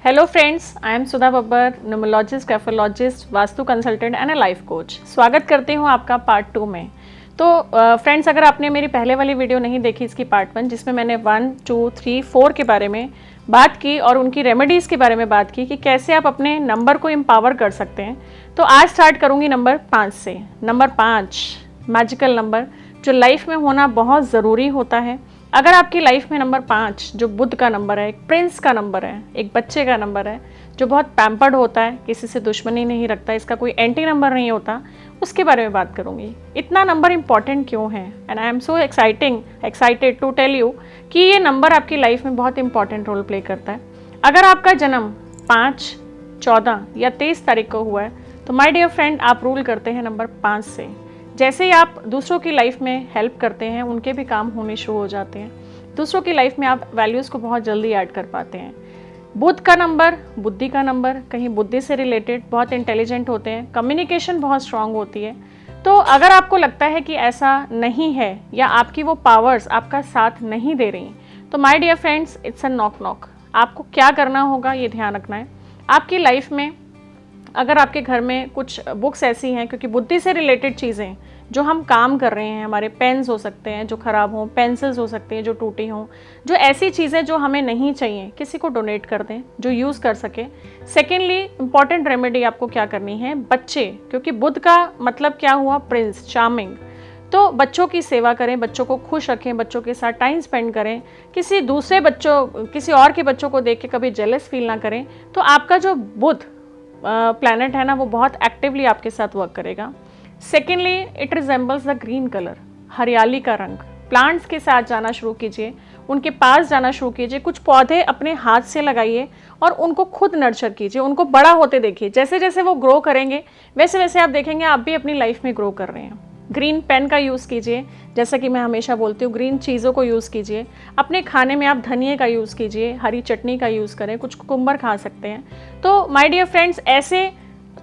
Hello friends, I am Sudha Babbar, numerologist, graphologist, vastu consultant and a life coach. स्वागत करती हूँ आपका पार्ट 2 में। तो फ्रेंड्स, अगर आपने मेरी पहले वाली वीडियो नहीं देखी, इसकी पार्ट 1 जिसमें मैंने 1, 2, 3, 4 के बारे में बात की और उनकी रेमेडीज़ के बारे में बात की कि कैसे आप अपने नंबर को एम्पावर कर सकते हैं, तो आज स्टार्ट करूँगी नंबर 5 से। नंबर 5 मैजिकल नंबर जो लाइफ में होना बहुत ज़रूरी होता है। अगर आपकी लाइफ में नंबर 5 जो बुध का नंबर है, एक प्रिंस का नंबर है, एक बच्चे का नंबर है, जो बहुत पैम्पर्ड होता है, किसी से दुश्मनी नहीं रखता, इसका कोई एंटी नंबर नहीं होता, उसके बारे में बात करूंगी। इतना नंबर इंपॉर्टेंट क्यों है, and I am so excited to tell you कि ये नंबर आपकी लाइफ में बहुत इंपॉर्टेंट रोल प्ले करता है। अगर आपका जन्म 5, 14 या 23 तारीख को हुआ है, तो माय डियर फ्रेंड, आप रूल करते हैं नंबर 5 से। जैसे ही आप दूसरों की लाइफ में हेल्प करते हैं, उनके भी काम होने शुरू हो जाते हैं। दूसरों की लाइफ में आप वैल्यूज़ को बहुत जल्दी ऐड कर पाते हैं। बुध का नंबर, बुद्धि का नंबर, कहीं बुद्धि से रिलेटेड, बहुत इंटेलिजेंट होते हैं, कम्युनिकेशन बहुत स्ट्रांग होती है। तो अगर आपको लगता है कि ऐसा नहीं है या आपकी वो पावर्स आपका साथ नहीं दे रही, तो my dear friends, it's a knock. आपको क्या करना होगा ये ध्यान रखना है। आपकी लाइफ में अगर आपके घर में कुछ बुक्स ऐसी हैं, क्योंकि बुद्धि से रिलेटेड चीज़ें जो हम काम कर रहे हैं, हमारे पेन्स हो सकते हैं जो ख़राब हों, पेंसिल्स हो सकते हैं जो टूटी हों, जो ऐसी चीज़ें जो हमें नहीं चाहिए, किसी को डोनेट कर दें जो यूज़ कर सके। सेकेंडली, इंपॉर्टेंट रेमेडी आपको क्या करनी है, बच्चे, क्योंकि बुध का मतलब क्या हुआ, प्रिंस, चार्मिंग। तो बच्चों की सेवा करें, बच्चों को खुश रखें, बच्चों के साथ टाइम स्पेंड करें, किसी किसी और के बच्चों को देख के कभी जेलस फील ना करें। तो आपका जो बुध प्लैनेट है ना, वो बहुत एक्टिवली आपके साथ वर्क करेगा। Secondly, it resembles the green colour, हरियाली का रंग। प्लांट्स के साथ जाना शुरू कीजिए, उनके पास जाना शुरू कीजिए, कुछ पौधे अपने हाथ से लगाइए और उनको खुद नर्चर कीजिए, उनको बड़ा होते देखिए। जैसे जैसे वो ग्रो करेंगे वैसे वैसे आप देखेंगे आप भी अपनी लाइफ में ग्रो कर रहे हैं। ग्रीन पेन का यूज़ कीजिए, जैसा कि मैं हमेशा बोलती हूँ, ग्रीन चीज़ों को यूज़ कीजिए। अपने खाने में आप धनिए का यूज़ कीजिए, हरी चटनी का यूज़ करें, कुछ कुकुम्बर खा सकते हैं। तो माय डियर फ्रेंड्स, ऐसे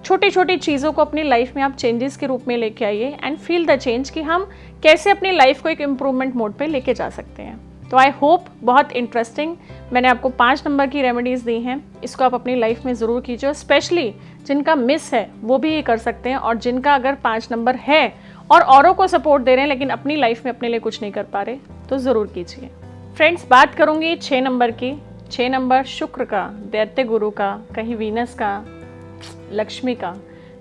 छोटी छोटी चीज़ों को अपनी लाइफ में आप चेंजेस के रूप में लेके आइए एंड फील द चेंज कि हम कैसे अपनी लाइफ को एक इम्प्रूवमेंट मोड पे लेके जा सकते हैं। तो आई होप बहुत इंटरेस्टिंग मैंने आपको 5 नंबर की रेमेडीज़ दी हैं, इसको आप अपनी लाइफ में ज़रूर कीजिए। और स्पेशली जिनका मिस है वो भी ये कर सकते हैं, और जिनका अगर 5 नंबर है और औरों को सपोर्ट दे रहे हैं लेकिन अपनी लाइफ में अपने लिए कुछ नहीं कर पा रहे, तो ज़रूर कीजिए। फ्रेंड्स, बात करूँगी 6 नंबर की। 6 नंबर शुक्र का, दैत्य गुरु का, कहीं वीनस का, लक्ष्मी का।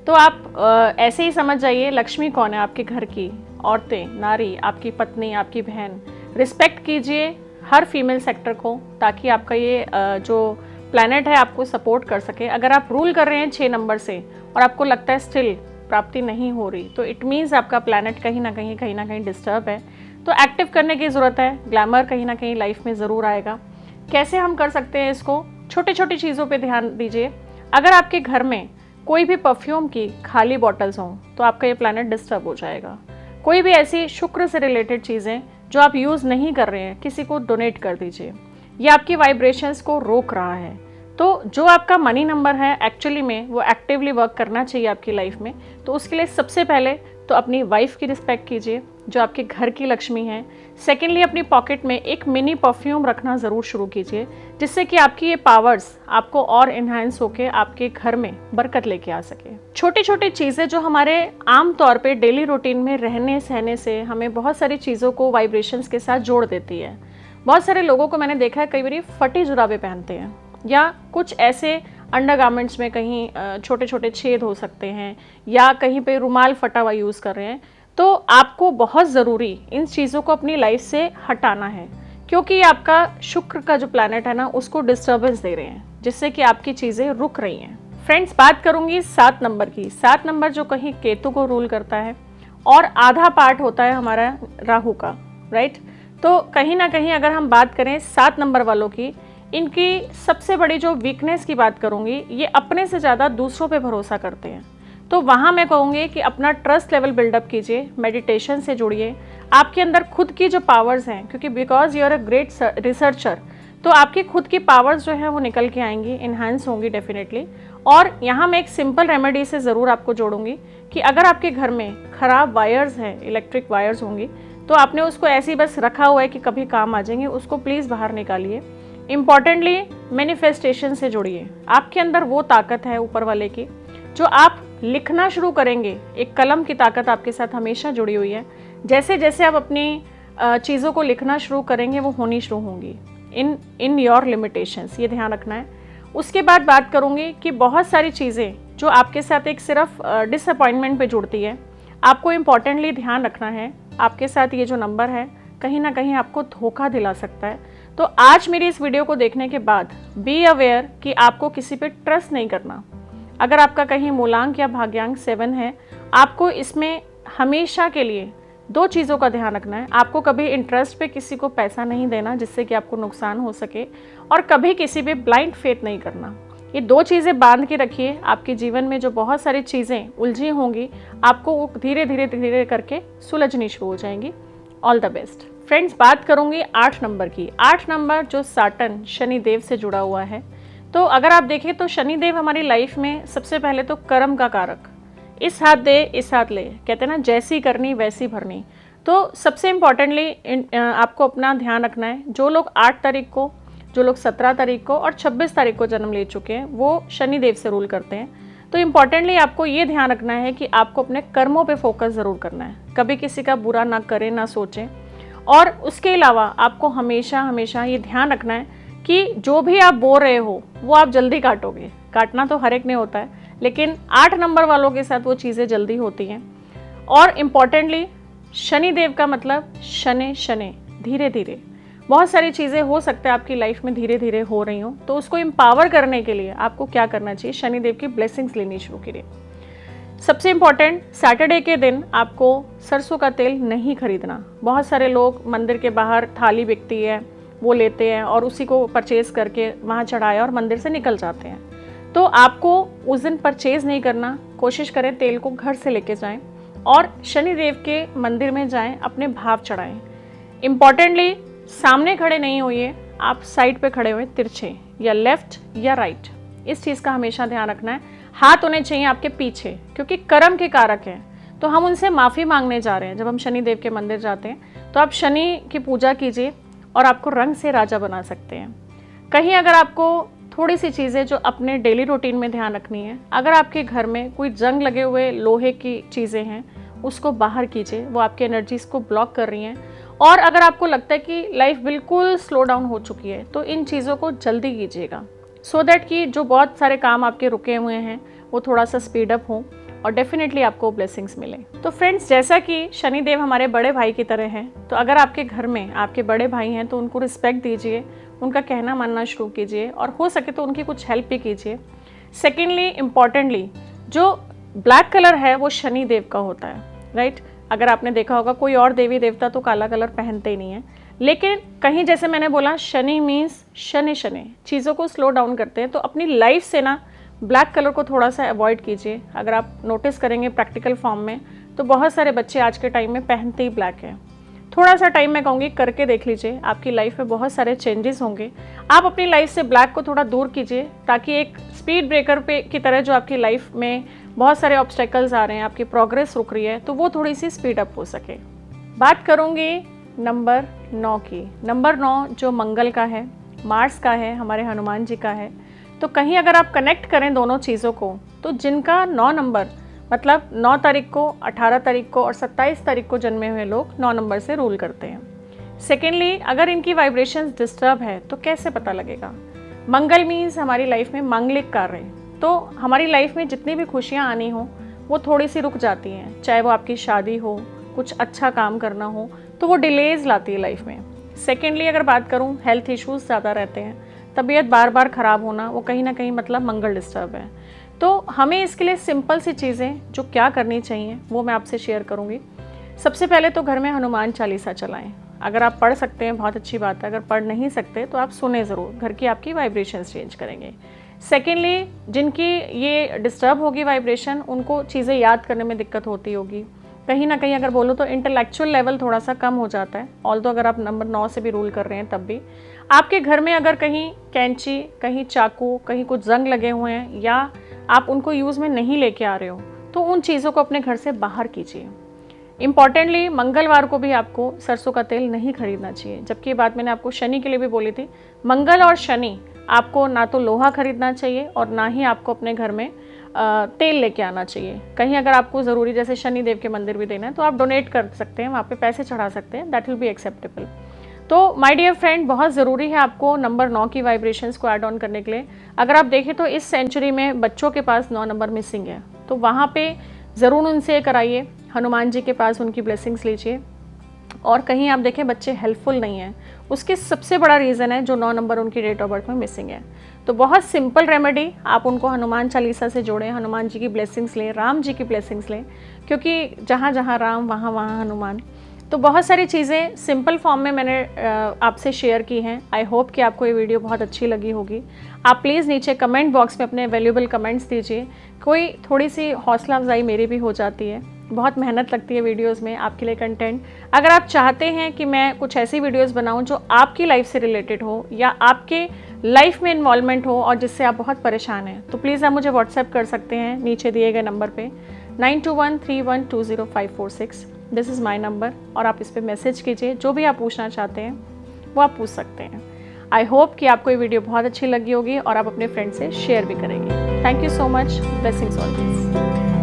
तो आप ऐसे ही समझ जाइए, लक्ष्मी कौन है, आपके घर की औरतें, नारी, आपकी पत्नी, आपकी बहन। रिस्पेक्ट कीजिए हर फीमेल सेक्टर को, ताकि आपका ये जो प्लैनेट है आपको सपोर्ट कर सके। अगर आप रूल कर रहे हैं 6 नंबर से और आपको लगता है स्टिल प्राप्ति नहीं हो रही, तो इट मीन्स आपका प्लैनेट कहीं ना कहीं डिस्टर्ब है। तो एक्टिव करने की ज़रूरत है। ग्लैमर कहीं ना कहीं लाइफ में ज़रूर आएगा। कैसे हम कर सकते हैं इसको, छोटी छोटी चीज़ों पे ध्यान दीजिए। अगर आपके घर में कोई भी परफ्यूम की खाली बॉटल्स हों, तो आपका ये प्लैनेट डिस्टर्ब हो जाएगा। कोई भी ऐसी शुक्र से रिलेटेड चीज़ें जो आप यूज़ नहीं कर रहे हैं, किसी को डोनेट कर दीजिए। ये आपकी वाइब्रेशंस को रोक रहा है। तो जो आपका मनी नंबर है, एक्चुअली में वो एक्टिवली वर्क करना चाहिए आपकी लाइफ में। तो उसके लिए सबसे पहले तो अपनी वाइफ की रिस्पेक्ट कीजिए, जो आपके घर की लक्ष्मी है। सेकेंडली, अपनी पॉकेट में एक मिनी परफ्यूम रखना ज़रूर शुरू कीजिए, जिससे कि आपकी ये पावर्स आपको और इन्हांस होकर आपके घर में बरकत लेके आ सके। छोटी छोटी चीज़ें जो हमारे आम तौर पे डेली रूटीन में रहने सहने से हमें बहुत सारी चीज़ों को वाइब्रेशंस के साथ जोड़ देती है। बहुत सारे लोगों को मैंने देखा है, कई बार फटी जुराबें पहनते हैं, या कुछ ऐसे अंडरगारमेंट्स में कहीं छोटे छोटे छेद हो सकते हैं, या कहीं पे रुमाल फटा हुआ यूज़ कर रहे हैं। तो आपको बहुत ज़रूरी इन चीज़ों को अपनी लाइफ से हटाना है, क्योंकि ये आपका शुक्र का जो प्लैनेट है ना, उसको डिस्टर्बेंस दे रहे हैं, जिससे कि आपकी चीज़ें रुक रही हैं। फ्रेंड्स, बात करूँगी 7 नंबर की। 7 नंबर जो कहीं केतु को रूल करता है, और आधा पार्ट होता है हमारा राहु का, राइट। तो कहीं ना कहीं अगर हम बात करें 7 नंबर वालों की, इनकी सबसे बड़ी जो वीकनेस की बात करूँगी, ये अपने से ज़्यादा दूसरों पे भरोसा करते हैं। तो वहाँ मैं कहूँगी कि अपना ट्रस्ट लेवल बिल्डअप कीजिए, मेडिटेशन से जुड़िए। आपके अंदर खुद की जो पावर्स हैं, क्योंकि because you are a great researcher, तो आपकी खुद की पावर्स जो है वो निकल के आएंगी, इन्हांस होंगी डेफिनेटली। और यहाँ मैं एक सिंपल रेमेडी से ज़रूर आपको जोड़ूंगी कि अगर आपके घर में ख़राब वायर्स हैं, इलेक्ट्रिक वायर्स होंगी, तो आपने उसको ऐसे ही बस रखा हुआ है कि कभी काम आ जाएंगे, उसको प्लीज़ बाहर निकालिए। इम्पॉर्टेंटली मैनिफेस्टेशन से जुड़िए। आपके अंदर वो ताकत है ऊपर वाले की, जो आप लिखना शुरू करेंगे, एक कलम की ताकत आपके साथ हमेशा जुड़ी हुई है। जैसे जैसे आप अपनी चीज़ों को लिखना शुरू करेंगे वो होनी शुरू होंगी इन योर लिमिटेशंस, ये ध्यान रखना है। उसके बाद बात करूँगी कि बहुत सारी चीज़ें जो आपके साथ एक सिर्फ डिसअपॉइंटमेंट पे जुड़ती है, आपको इम्पॉर्टेंटली ध्यान रखना है। आपके साथ ये जो नंबर है कहीं ना कहीं आपको धोखा दिला सकता है। तो आज मेरी इस वीडियो को देखने के बाद बी अवेयर कि आपको किसी पे ट्रस्ट नहीं करना। अगर आपका कहीं मूलांक या भाग्यांक 7 है, आपको इसमें हमेशा के लिए 2 चीज़ों का ध्यान रखना है। आपको कभी इंटरेस्ट पे किसी को पैसा नहीं देना जिससे कि आपको नुकसान हो सके, और कभी किसी पे ब्लाइंड फेथ नहीं करना। ये 2 चीज़ें बांध के रखिए। आपके जीवन में जो बहुत सारी चीज़ें उलझी होंगी, आपको वो धीरे धीरे धीरे करके सुलझनी शुरू हो जाएंगी। All the best friends. बात करूँगी 8 नंबर की। 8 नंबर जो साटन शनिदेव से जुड़ा हुआ है। तो अगर आप देखें तो शनिदेव हमारी लाइफ में सबसे पहले तो कर्म का कारक, इस हाथ दे इस हाथ ले, कहते हैं ना, जैसी करनी वैसी भरनी। तो सबसे इम्पॉर्टेंटली आपको अपना ध्यान रखना है। जो लोग 8 तारीख को, जो लोग 17 तारीख को और 26 तारीख को जन्म ले चुके हैं, वो शनिदेव से रूल करते हैं। तो इम्पॉर्टेंटली आपको ये ध्यान रखना है कि आपको अपने कर्मों पे फोकस ज़रूर करना है। कभी किसी का बुरा ना करें, ना सोचें। और उसके अलावा आपको हमेशा हमेशा ये ध्यान रखना है कि जो भी आप बो रहे हो वो आप जल्दी काटोगे। काटना तो हर एक ने होता है, लेकिन 8 नंबर वालों के साथ वो चीज़ें जल्दी होती हैं। और इम्पॉर्टेंटली शनिदेव का मतलब शनि शनि, धीरे धीरे बहुत सारी चीज़ें हो सकते हैं आपकी लाइफ में धीरे धीरे हो रही हों। तो उसको एम्पावर करने के लिए आपको क्या करना चाहिए, शनिदेव की ब्लेसिंग्स लेनी शुरू करिए। सबसे इम्पॉर्टेंट, सैटरडे के दिन आपको सरसों का तेल नहीं खरीदना। बहुत सारे लोग मंदिर के बाहर थाली बिकती है वो लेते हैं और उसी को परचेज करके वहाँ चढ़ाया और मंदिर से निकल जाते हैं। तो आपको उस दिन परचेज नहीं करना। कोशिश करें तेल को घर से लेके जाएं और शनिदेव के मंदिर में जाएं, अपने भाव चढ़ाएं। इम्पॉर्टेंटली सामने खड़े नहीं होइए, आप साइड पे खड़े हुए, तिरछे या लेफ्ट या राइट, इस चीज़ का हमेशा ध्यान रखना है। हाथ होने चाहिए आपके पीछे, क्योंकि कर्म के कारक हैं। तो हम उनसे माफ़ी मांगने जा रहे हैं। जब हम शनिदेव के मंदिर जाते हैं तो आप शनि की पूजा कीजिए और आपको रंग से राजा बना सकते हैं। कहीं अगर आपको थोड़ी सी चीज़ें जो अपने डेली रूटीन में ध्यान रखनी है, अगर आपके घर में कोई जंग लगे हुए लोहे की चीज़ें हैं, उसको बाहर कीजिए, वो आपके एनर्जीज को ब्लॉक कर रही हैं। और अगर आपको लगता है कि लाइफ बिल्कुल स्लो डाउन हो चुकी है, तो इन चीज़ों को जल्दी कीजिएगा, सो दैट कि जो बहुत सारे काम आपके रुके हुए हैं वो थोड़ा सा स्पीड अप हो और डेफिनेटली आपको ब्लेसिंग्स मिले। तो फ्रेंड्स, जैसा कि शनिदेव हमारे बड़े भाई की तरह हैं, तो अगर आपके घर में आपके बड़े भाई हैं तो उनको रिस्पेक्ट दीजिए, उनका कहना मानना शुरू कीजिए और हो सके तो उनकी कुछ हेल्प भी कीजिए। सेकेंडली, इम्पॉर्टेंटली, जो ब्लैक कलर है वो शनिदेव का होता है, राइट। अगर आपने देखा होगा कोई और देवी देवता तो काला कलर पहनते ही नहीं है, लेकिन कहीं जैसे मैंने बोला शनि मीन्स शनि शनि, चीज़ों को स्लो डाउन करते हैं। तो अपनी लाइफ से ना ब्लैक कलर को थोड़ा सा अवॉइड कीजिए। अगर आप नोटिस करेंगे प्रैक्टिकल फॉर्म में तो बहुत सारे बच्चे आज के टाइम में पहनते ही ब्लैक है। थोड़ा सा टाइम मैं कहूँगी करके देख लीजिए, आपकी लाइफ में बहुत सारे चेंजेस होंगे। आप अपनी लाइफ से ब्लैक को थोड़ा दूर कीजिए, ताकि एक स्पीड ब्रेकर पे की तरह जो आपकी लाइफ में बहुत सारे ऑब्स्टेकल्स आ रहे हैं, आपकी प्रोग्रेस रुक रही है, तो वो थोड़ी सी स्पीड अप हो सके। बात करूँगी नंबर 9 की। नंबर 9 जो मंगल का है, मार्स का है, हमारे हनुमान जी का है। तो कहीं अगर आप कनेक्ट करें दोनों चीज़ों को, तो जिनका 9 नंबर मतलब 9 तारीख को, 18 तारीख को और 27 तारीख को जन्मे हुए लोग 9 नंबर से रूल करते हैं। सेकेंडली, अगर इनकी वाइब्रेशंस डिस्टर्ब है तो कैसे पता लगेगा। मंगल मीन्स हमारी लाइफ में मांगलिक कार्य, तो हमारी लाइफ में जितनी भी खुशियाँ आनी हो वो थोड़ी सी रुक जाती हैं। चाहे वो आपकी शादी हो, कुछ अच्छा काम करना हो, तो वो डिलेज लाती है लाइफ में। सेकेंडली, अगर बात करूँ, हेल्थ इश्यूज़ ज़्यादा रहते हैं, तबीयत बार बार ख़राब होना, वो कहीं ना कहीं मतलब मंगल डिस्टर्ब है। तो हमें इसके लिए सिंपल सी चीज़ें जो क्या करनी चाहिए वो मैं आपसे शेयर करूँगी। सबसे पहले तो घर में हनुमान चालीसा चलाएं। अगर आप पढ़ सकते हैं बहुत अच्छी बात है, अगर पढ़ नहीं सकते तो आप सुने ज़रूर, घर की आपकी वाइब्रेशंस चेंज करेंगे। सेकेंडली, जिनकी ये डिस्टर्ब होगी वाइब्रेशन, उनको चीज़ें याद करने में दिक्कत होती होगी। कहीं ना कहीं अगर बोलो तो इंटेलेक्चुअल लेवल थोड़ा सा कम हो जाता है। ऑल्दो अगर आप नंबर 9 से भी रूल कर रहे हैं तब भी आपके घर में अगर कहीं कैंची, कहीं चाकू, कहीं कुछ जंग लगे हुए हैं या आप उनको यूज़ में नहीं लेके आ रहे हो, तो उन चीज़ों को अपने घर से बाहर कीजिए। इम्पॉर्टेंटली मंगलवार को भी आपको सरसों का तेल नहीं खरीदना चाहिए, जबकि ये बात मैंने आपको शनि के लिए भी बोली थी। मंगल और शनि आपको ना तो लोहा खरीदना चाहिए और ना ही आपको अपने घर में तेल लेके आना चाहिए। कहीं अगर आपको ज़रूरी जैसे शनि देव के मंदिर भी देना है तो आप डोनेट कर सकते हैं, वहाँ पे पैसे चढ़ा सकते हैं, दैट विल बी एक्सेप्टेबल। तो माय डियर फ्रेंड, बहुत ज़रूरी है आपको नंबर 9 की वाइब्रेशंस को ऐड ऑन करने के लिए। अगर आप देखें तो इस सेंचुरी में बच्चों के पास 9 नंबर मिसिंग है, तो वहाँ पे ज़रूर उनसे कराइए, हनुमान जी के पास उनकी ब्लेसिंग्स लीजिए। और कहीं आप देखें बच्चे हेल्पफुल नहीं हैं, उसके सबसे बड़ा रीज़न है जो 9 नंबर उनकी डेट ऑफ बर्थ में मिसिंग है। तो बहुत सिंपल रेमेडी, आप उनको हनुमान चालीसा से जोड़ें, हनुमान जी की ब्लेसिंग्स लें, राम जी की ब्लेसिंग्स लें, क्योंकि जहाँ जहाँ राम वहाँ वहाँ हनुमान। तो बहुत सारी चीज़ें सिंपल फॉर्म में मैंने आपसे शेयर की हैं। आई होप कि आपको ये वीडियो बहुत अच्छी लगी होगी। आप प्लीज़ नीचे कमेंट बॉक्स में अपने वैल्यूएबल कमेंट्स दीजिए, कोई थोड़ी सी हौसला अफजाई मेरी भी हो जाती है। बहुत मेहनत लगती है वीडियोस में आपके लिए कंटेंट। अगर आप चाहते हैं कि मैं कुछ ऐसी वीडियोस बनाऊं जो आपकी लाइफ से रिलेटेड हो या आपके लाइफ में इन्वॉल्वमेंट हो और जिससे आप बहुत परेशान हैं, तो प्लीज़ आप मुझे व्हाट्सएप कर सकते हैं नीचे दिए गए नंबर पे 9213120546। दिस इज़ माई नंबर, और आप इस पर मैसेज कीजिए, जो भी आप पूछना चाहते हैं वो आप पूछ सकते हैं। आई होप कि आपको ये वीडियो बहुत अच्छी लगी होगी और आप अपने फ्रेंड से शेयर भी करेंगे। Thank you so much. Blessings always.